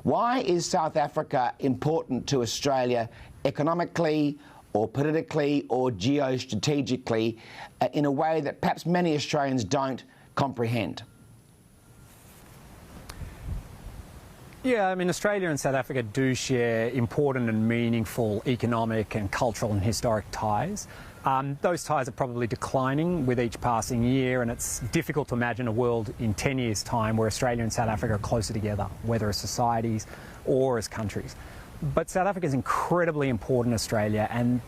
Why is South Africa important to Australia economically or politically or geostrategically in a way that perhaps many Australians don't comprehend? Yeah, I mean, Australia and South Africa do share important and meaningful economic and cultural and historic ties. Those ties are probably declining with each passing year, and it's difficult to imagine a world in 10 years' time where Australia and South Africa are closer together, whether as societies or as countries. But South Africa is incredibly important in Australia, and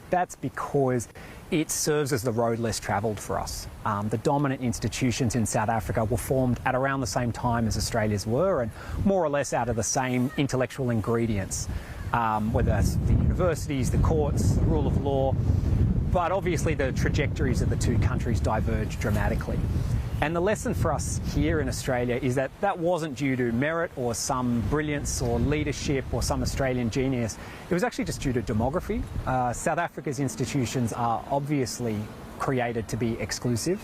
that's because it serves as the road less travelled for us. The dominant institutions in South Africa were formed at around the same time as Australia's were, and more or less out of the same intellectual ingredients, whether that's the universities, the courts, the rule of law. But obviously the trajectories of the two countries diverged dramatically. And the lesson for us here in Australia is that that wasn't due to merit or some brilliance or leadership or some Australian genius. It was actually just due to demography. South Africa's institutions are obviously created to be exclusive.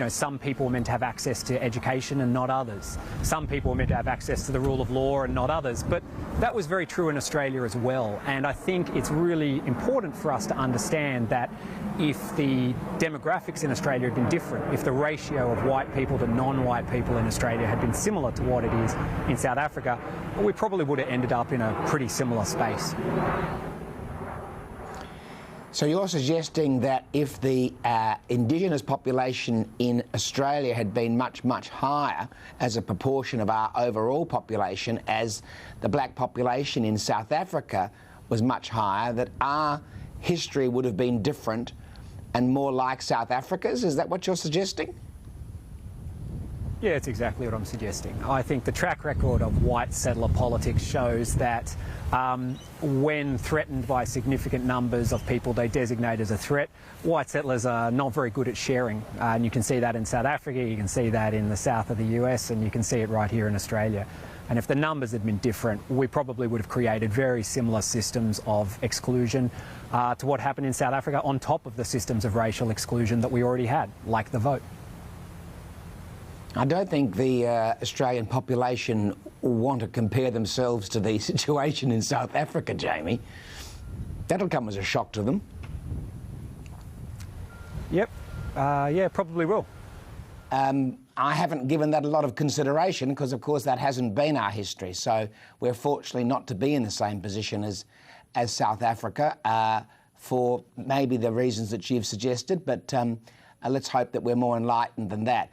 Some people were meant to have access to education and not others. Some people were meant to have access to the rule of law and not others. But that was very true in Australia as well. And I think it's really important for us to understand that if the demographics in Australia had been different, if the ratio of white people to non-white people in Australia had been similar to what it is in South Africa, we probably would have ended up in a pretty similar space. So you're suggesting that if the Indigenous population in Australia had been much, much higher as a proportion of our overall population, as the black population in South Africa was much higher, that our history would have been different and more like South Africa's? Is that what you're suggesting? Yeah, it's exactly what I'm suggesting. I think the track record of white settler politics shows that when threatened by significant numbers of people they designate as a threat, white settlers are not very good at sharing. And you can see that in South Africa, you can see that in the south of the US, and you can see it right here in Australia. And if the numbers had been different, we probably would have created very similar systems of exclusion to what happened in South Africa, on top of the systems of racial exclusion that we already had, like the vote. I don't think the Australian population want to compare themselves to the situation in South Africa, Jamie. That'll come as a shock to them. Yep. Yeah, probably will. I haven't given that a lot of consideration because, of course, that hasn't been our history. So we're fortunately not to be in the same position as South Africa for maybe the reasons that you've suggested. But let's hope that we're more enlightened than that.